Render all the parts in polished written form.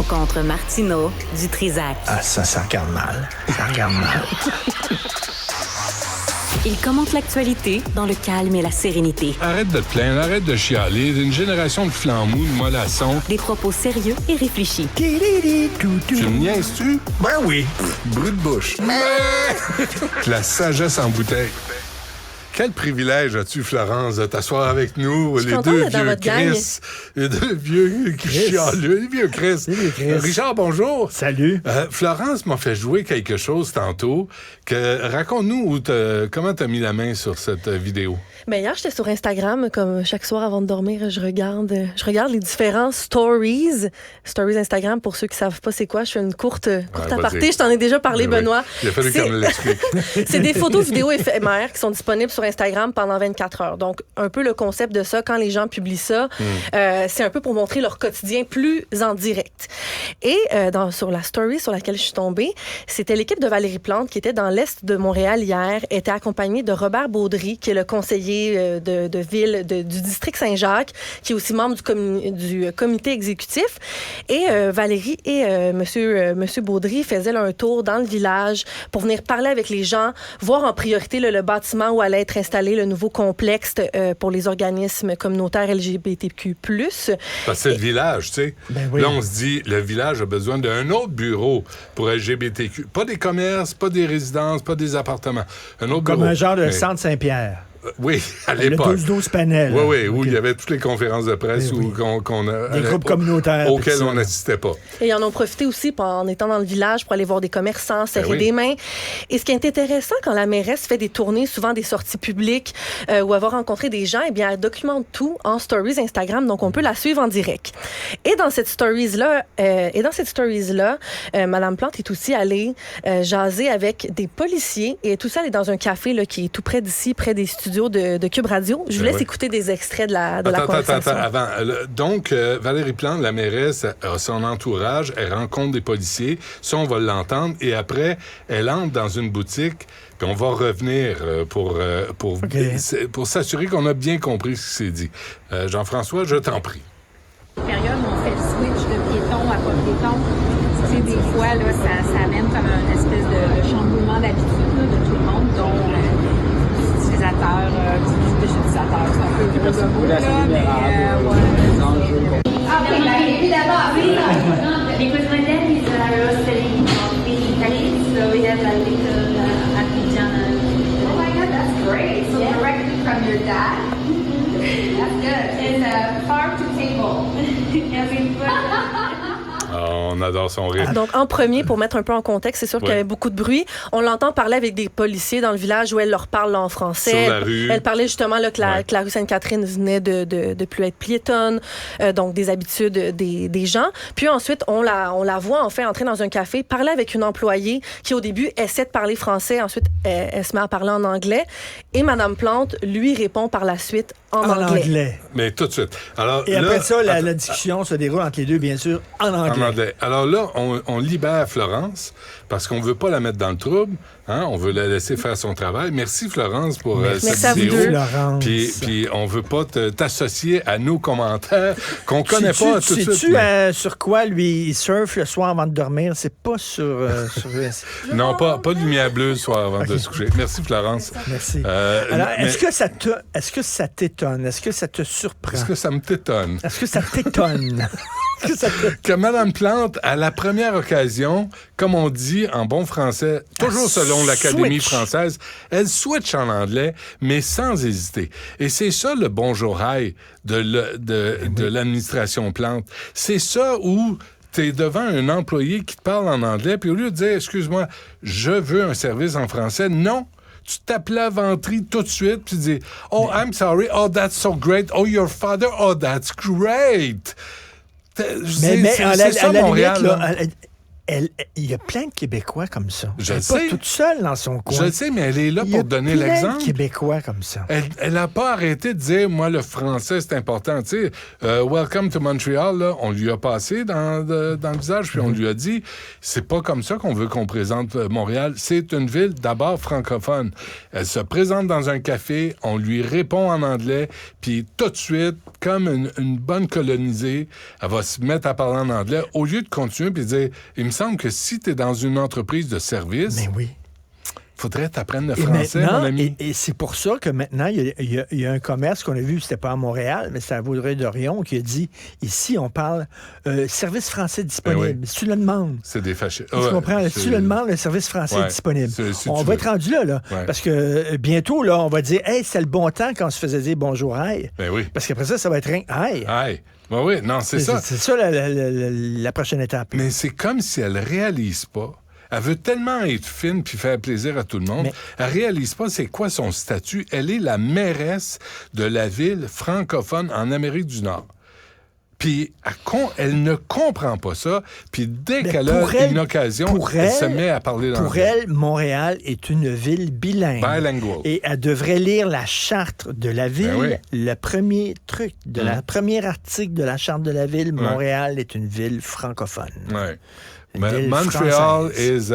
rencontre Martineau du Trizac. Ah, ça regarde mal. Ça regarde mal. Il commente l'actualité dans le calme et la sérénité. Arrête de te plaindre, arrête de chialer. Une génération de flambous, de mollassons. Des propos sérieux et réfléchis. Tu me niaises-tu? Ben oui. Brut de bouche. La sagesse en bouteille. Quel privilège as-tu, Florence, de t'asseoir avec nous, les deux vieux Chris. Les deux vieux chialeux, les vieux Chris. Richard, bonjour. Salut. Florence m'a fait jouer quelque chose tantôt. Raconte-nous comment t'as mis la main sur cette vidéo. Ben hier, j'étais sur Instagram, comme chaque soir avant de dormir, je regarde les différents stories Instagram. Pour ceux qui savent pas c'est quoi, je fais une courte aparté. Je t'en ai déjà parlé, Benoît. Il a fallu qu'on me l'explique. C'est des photos vidéos éphémères qui sont disponibles sur Instagram pendant 24 heures. Donc, un peu le concept de ça, quand les gens publient ça, c'est un peu pour montrer leur quotidien plus en direct. Et sur la story sur laquelle je suis tombée, c'était l'équipe de Valérie Plante qui était dans l'Est de Montréal hier, était accompagnée de Robert Baudry, qui est le conseiller de ville du district Saint-Jacques, qui est aussi membre du comité exécutif. Et Valérie et monsieur Baudry faisaient là, un tour dans le village pour venir parler avec les gens, voir en priorité le bâtiment où allait être installé le nouveau complexe pour les organismes communautaires LGBTQ+. Parce que c'est le village, tu sais. Ben oui. Là, on se dit, le village a besoin d'un autre bureau pour LGBTQ. Pas des commerces, pas des résidences, pas des appartements. Un autre Comme bureau. un genre de centre Saint-Pierre. Oui, à Le l'époque. 12-12 panel. Oui, où il y avait toutes les conférences de presse Oui. des groupes communautaires. auxquels on n'assistait pas. Et ils en ont profité aussi en étant dans le village pour aller voir des commerçants, serrer des mains. Et ce qui est intéressant quand la mairesse fait des tournées, souvent des sorties publiques, ou avoir rencontré des gens, eh bien, elle documente tout en stories Instagram, donc on peut la suivre en direct. Et dans cette stories-là, Madame Plante est aussi allée jaser avec des policiers et tout ça, elle est dans un café là, qui est tout près d'ici, près des studios de Cube Radio. Je vous laisse écouter des extraits de la conversation. Avant. Donc, Valérie Plante, la mairesse, a son entourage, elle rencontre des policiers. Ça, on va l'entendre. Et après, elle entre dans une boutique, puis on va revenir pour s'assurer qu'on a bien compris ce qui s'est dit. Jean-François, je t'en prie. Période où on fait le switch de piéton à pas piéton, tu sais, des fois, là, ça amène comme une espèce de chamboulement d'habitude là, de tout le monde, dont utilisateurs, utilisateurs, c'est un peu gros de mots, là, mais ouais. Ok, et puis d'abord, because my dad is roasting beef in Italy, so we have a little artisanal. Oh my God, that's great. So directly from your dad? That's good. It's farm to table. On adore son rire. Donc, en premier, pour mettre un peu en contexte, c'est sûr qu'il y avait beaucoup de bruit. On l'entend parler avec des policiers dans le village où elle leur parle en français. Sur la rue. Elle parlait justement là, que la rue Sainte-Catherine venait de plus être piétonne, donc des habitudes des gens. Puis ensuite, on la voit en fait entrer dans un café, parler avec une employée qui, au début, essaie de parler français. Ensuite, elle se met à parler en anglais. Et Mme Plante lui répond par la suite en anglais. Mais tout de suite. Alors, Et après ça, la discussion se déroule entre les deux, bien sûr, en anglais. Alors là, on libère Florence parce qu'on veut pas la mettre dans le trouble. Hein? On veut la laisser faire son travail. Merci, Florence, pour cette vidéo. Florence. Puis on veut pas t'associer à nos commentaires qu'on connaît pas tout de suite. Sais-tu sur quoi, lui, il surfe le soir avant de dormir? C'est pas sur... Non, pas de lumière bleue le soir avant de se coucher. Merci, Florence. Merci. Alors, est-ce que ça t'étonne? Est-ce que ça te surprend? Est-ce que ça me t'étonne? Est-ce que ça t'étonne? Que Mme Plante, à la première occasion, comme on dit en bon français, toujours selon l'Académie française, elle switch en anglais, mais sans hésiter. Et c'est ça le bonjour hi de l'administration Plante. C'est ça où t'es devant un employé qui te parle en anglais, puis au lieu de dire, excuse-moi, je veux un service en français, non. Tu tapes la ventrille tout de suite, puis tu dis, oh, I'm sorry, oh, that's so great, oh, your father, oh, that's great. Mais à la Montréal, limite, là, il y a plein de Québécois comme ça. Je elle sais. n'est pas toute seule dans son coin. Je le sais, mais elle est là pour donner l'exemple. Il y a plein de Québécois comme ça. Elle n'a pas arrêté de dire, moi, le français, c'est important. Tu sais, Welcome to Montreal, là, on lui a passé dans le visage, puis on lui a dit, c'est pas comme ça qu'on veut qu'on présente Montréal. C'est une ville d'abord francophone. Elle se présente dans un café, on lui répond en anglais, puis tout de suite, comme une bonne colonisée. Elle va se mettre à parler en anglais au lieu de continuer puis dire, il me semble que si tu es dans une entreprise de service, Mais oui. faudrait t'apprendre le Et français, maintenant, mon ami. et c'est pour ça que maintenant, il y a un commerce qu'on a vu, c'était pas à Montréal, mais c'était à Vaudreuil-Dorion, qui a dit, ici, on parle service français disponible. Ben oui. Si tu le demandes, C'est des fâchés. tu comprends? Si tu le demandes, le service français est disponible. On va être rendu là. Ouais. Parce que bientôt, là, on va dire, hey, c'est le bon temps quand on se faisait dire bonjour, hey. Ben oui. Parce qu'après ça va être rien, hey. Aïe. Ben oui, non, c'est ça. C'est ça la prochaine étape. Mais c'est comme si elle réalise pas. Elle veut tellement être fine puis faire plaisir à tout le monde. Mais... Elle réalise pas c'est quoi son statut. Elle est la mairesse de la ville francophone en Amérique du Nord. Puis elle ne comprend pas ça. Puis dès qu'elle a une occasion, elle se met à parler l'anglais. Pour elle, Montréal est une ville bilingue. Bilingual. Et elle devrait lire la charte de la ville. Ben oui. Le premier truc, la premier article de la charte de la ville, Montréal est une ville francophone. Ouais. Ville Montreal française. is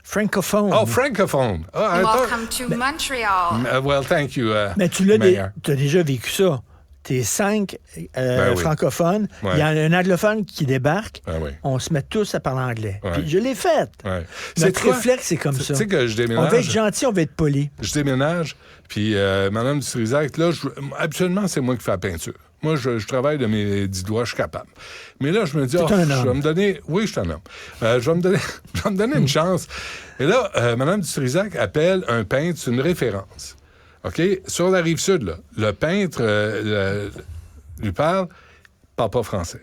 francophone. Oh, francophone. Oh, I thought... Welcome to Montreal. Well, thank you. Mais tu l'as Mayor. t'as déjà vécu ça. T'es 5 Ben oui. francophones. Ouais. Il y a un anglophone qui débarque. Ben oui. On se met tous à parler anglais. Ouais. Puis je l'ai fait. Ouais. Notre quoi? réflexe, c'est comme ça. Tu sais que je déménage. On va être gentil, on va être poli. Je déménage, puis Mme Dutrisac, là, absolument, c'est moi qui fais la peinture. Moi, je travaille de mes 10 doigts, je suis capable. Mais là, je me dis, un homme. je vais me donner... Oui, je suis un homme. Je vais me donner une chance. Et là, Mme Dutrisac appelle un peintre, c'est une référence. OK? Sur la Rive-Sud, là, le peintre lui parle pas français.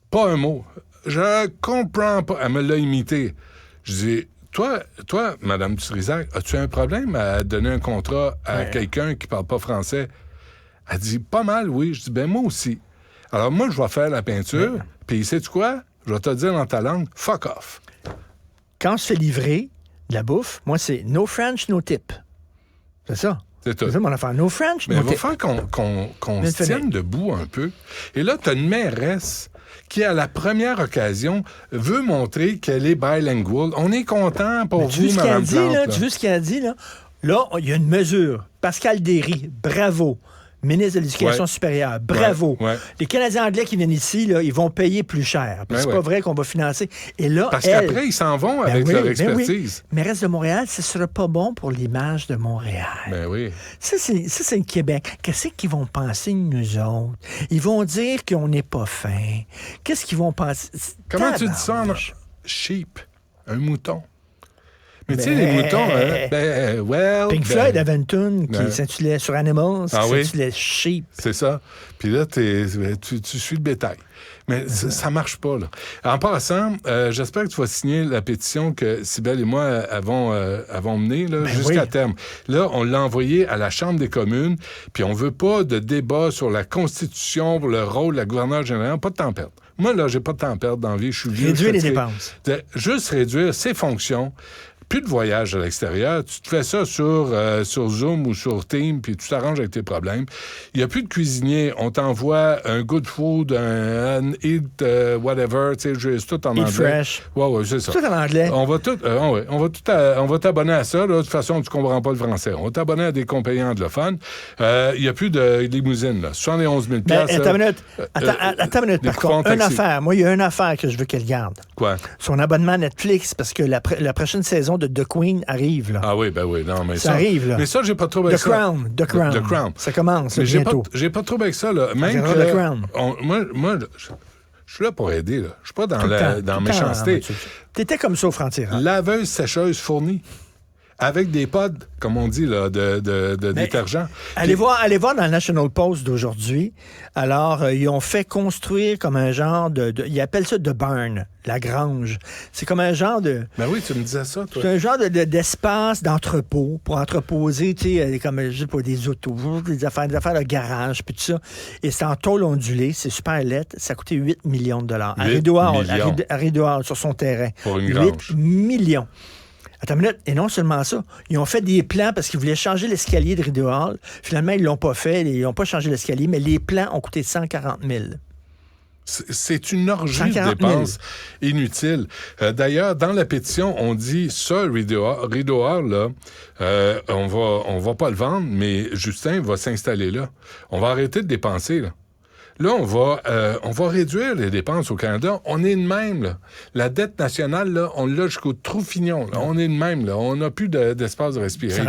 Pas un mot. Je comprends pas. Elle me l'a imité. Je dis... Toi, Mme Dutrisac, as-tu un problème à donner un contrat à quelqu'un qui parle pas français? Elle dit, pas mal, oui. Je dis, ben moi aussi. Alors moi, je vais faire la peinture, puis sais-tu quoi? Je vais te dire dans ta langue, fuck off. Quand on se fait livrer de la bouffe, moi, c'est no French, no tip. C'est ça. C'est tout. C'est ça mon affaire. No French, Mais no il va tip. falloir qu'on Mais se tienne debout un peu. Et là, tu as une mairesse qui, à la première occasion, veut montrer qu'elle est bilingual. On est content pour Tu veux vous, ce qu'elle a Mme dit, Plante. là? Tu veux ce qu'elle a dit, là? Là, il y a une mesure. Pascal Derry, bravo. Ministre de l'Éducation supérieure, bravo. Ouais. Les Canadiens anglais qui viennent ici, là, ils vont payer plus cher. Puis c'est pas vrai qu'on va financer. Et là, Parce elle, qu'après, ils s'en vont ben avec oui, leur ben expertise. oui. Mais reste de Montréal, ce ne sera pas bon pour l'image de Montréal. Ben oui. Ça, c'est le Québec. Qu'est-ce qu'ils vont penser de nous autres? Ils vont dire qu'on n'est pas fin. Qu'est-ce qu'ils vont penser? Comment tu dis ça en sheep? Un mouton. Mais tu sais, les moutons, Pink Floyd avait une tune qui Ouais. s'intitulait sur Animals, qui Ah oui? s'intitulait Sheep. C'est ça. Puis là, tu suis le bétail. Mais ça marche pas, là. En passant, j'espère que tu vas signer la pétition que Cybèle et moi avons menée là, jusqu'à oui. terme. Là, on l'a envoyée à la Chambre des communes, puis on veut pas de débat sur la Constitution, le rôle de la gouverneure générale. Pas de temps perdre. Moi, là, j'ai pas de temps perdre dans la vie. Je suis vieux. Réduire je suis les fatigué. dépenses. Juste réduire ses fonctions. Plus de voyage à l'extérieur. Tu te fais ça sur Zoom ou sur Teams, puis tu t'arranges avec tes problèmes. Il n'y a plus de cuisinier. On t'envoie un good food, un eat whatever, tu sais, c'est tout en Eat anglais. fresh. Ouais, c'est ça. Tout en anglais. On va t'abonner à ça. Là. De toute façon, tu comprends pas le français. On va t'abonner à des compagnies anglophones. Il n'y a plus de limousine, là. 71 000 Mais piastres, attends là. une minute. des Par coupons contre, une taxi. affaire. Moi, il y a une affaire que je veux qu'elle garde. Quoi? Son abonnement Netflix, parce que la prochaine saison de The Queen arrive, là. Ah oui, ben oui. Non, mais Ça arrive, là. Mais ça, j'ai pas trop avec The ça. Crown. The Crown. Ça commence Mais bientôt. j'ai pas trop avec ça, là. Même regardera que... The Crown. Moi, je suis là pour aider, là. Je suis pas dans Tout le la temps, dans tout le temps, méchanceté. T'étais comme ça au Franc-Tireur. Laveuse, sécheuse fournie. Avec des pods, comme on dit, là, de détergent. Allez voir dans le National Post d'aujourd'hui. Alors, ils ont fait construire comme un genre ils appellent ça de barn, la grange. C'est comme un genre de... Ben oui, tu me disais ça, toi. C'est un genre d'espace d'entrepôt pour entreposer, tu sais, comme, je sais pas, des autos, des affaires de garage, puis tout ça. Et c'est en tôle ondulée, c'est super laid. Ça a coûté 8 millions de dollars. 8 millions. À Rideau Hall, sur son terrain. Pour une 8 grange. millions. Attends une minute. Et non seulement ça, ils ont fait des plans parce qu'ils voulaient changer l'escalier de Rideau Hall. Finalement, ils l'ont pas fait. Ils n'ont pas changé l'escalier, mais les plans ont coûté 140 000. C'est une orgie de 140 000. dépenses inutiles. D'ailleurs, dans la pétition, on dit ça, Rideau Hall, là, on va pas le vendre, mais Justin va s'installer là. On va arrêter de dépenser, là. Là, on va réduire les dépenses au Canada. On est de même, là. La dette nationale, là, on l'a jusqu'au trou-fignon. Là. On est de même, là. On n'a plus d'espace de respirer.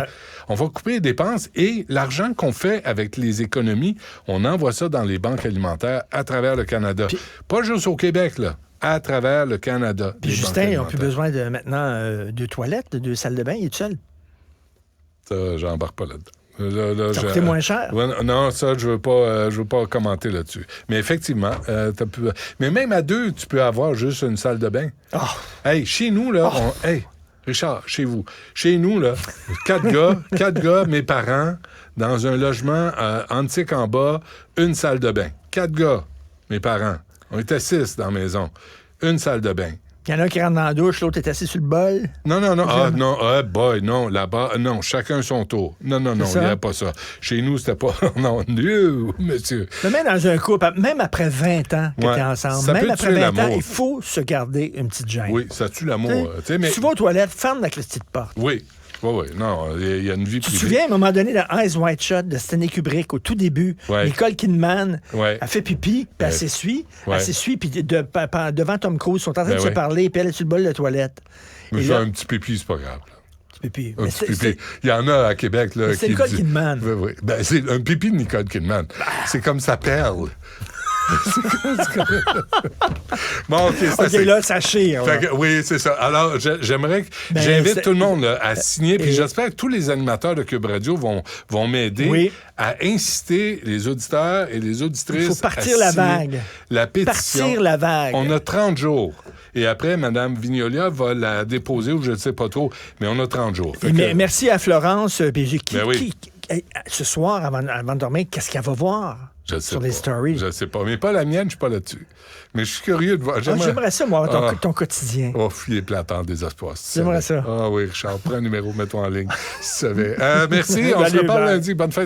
On va couper les dépenses et l'argent qu'on fait avec les économies, on envoie ça dans les banques alimentaires à travers le Canada. Pas juste au Québec, là. À travers le Canada. Puis Justin, ils n'ont plus besoin de maintenant de toilettes, de salles de bain. Il est seul. Ça, j'embarque pas là-dedans. Ça a coûté moins cher. Non, ça, je veux pas commenter là-dessus. Mais effectivement, mais même à 2, tu peux avoir juste une salle de bain. Oh. Hey, chez nous, là, Richard, chez vous. Chez nous, là, 4 gars, mes parents, dans un logement antique en bas, une salle de bain. 4 gars, mes parents. On était 6 dans la maison. Une salle de bain. Il y en a un qui rentre dans la douche, l'autre est assis sur le bol. Non. Non, là-bas, non, chacun son tour. Non, il n'y a pas ça. Chez nous, c'était pas... Non, monsieur. Mais même dans un couple, même après 20 ans que t'es ensemble, même après 20 ans, il faut se garder une petite gêne. Oui, ça tue l'amour. Mais... Tu vas aux toilettes, ferme la petite porte. Oui. Non, il y a une vie privée. Tu te souviens, à un moment donné, dans Eyes Wide Shut de Stanley Kubrick, au tout début, Nicole Kidman a fait pipi, puis elle s'essuie. Elle s'essuie, puis devant Tom Cruise, ils sont en train de se parler, puis elle est sur le bol de toilette. Mais ça, un petit pipi, c'est pas grave. Un petit pipi. Il y en a à Québec. Là, c'est Nicole Kidman. Oui. Ben, c'est un pipi de Nicole Kidman. C'est comme sa perle. Bon, OK, là, ça chire. Oui, c'est ça. Alors, j'aimerais que j'invite tout le monde là, à signer, puis j'espère que tous les animateurs de Cube Radio vont m'aider à inciter les auditeurs et les auditrices. Il faut partir la vague. La pétition. Partir la vague. On a 30 jours. Et après, Mme Vignolia va la déposer, ou je ne sais pas trop, mais on a 30 jours. Merci à Florence. Ce soir, avant de dormir, qu'est-ce qu'elle va voir? Sur les stories. Je ne sais pas. Mais pas la mienne, je ne suis pas là-dessus. Mais je suis curieux de voir. J'aimerais ça, moi, ton quotidien. Oh, il est platant, désespoir. J'aimerais ça. Ah oui, Richard, prends un numéro, mets-toi en ligne. Si tu savais. Merci, on se reparle lundi. Bonne fête.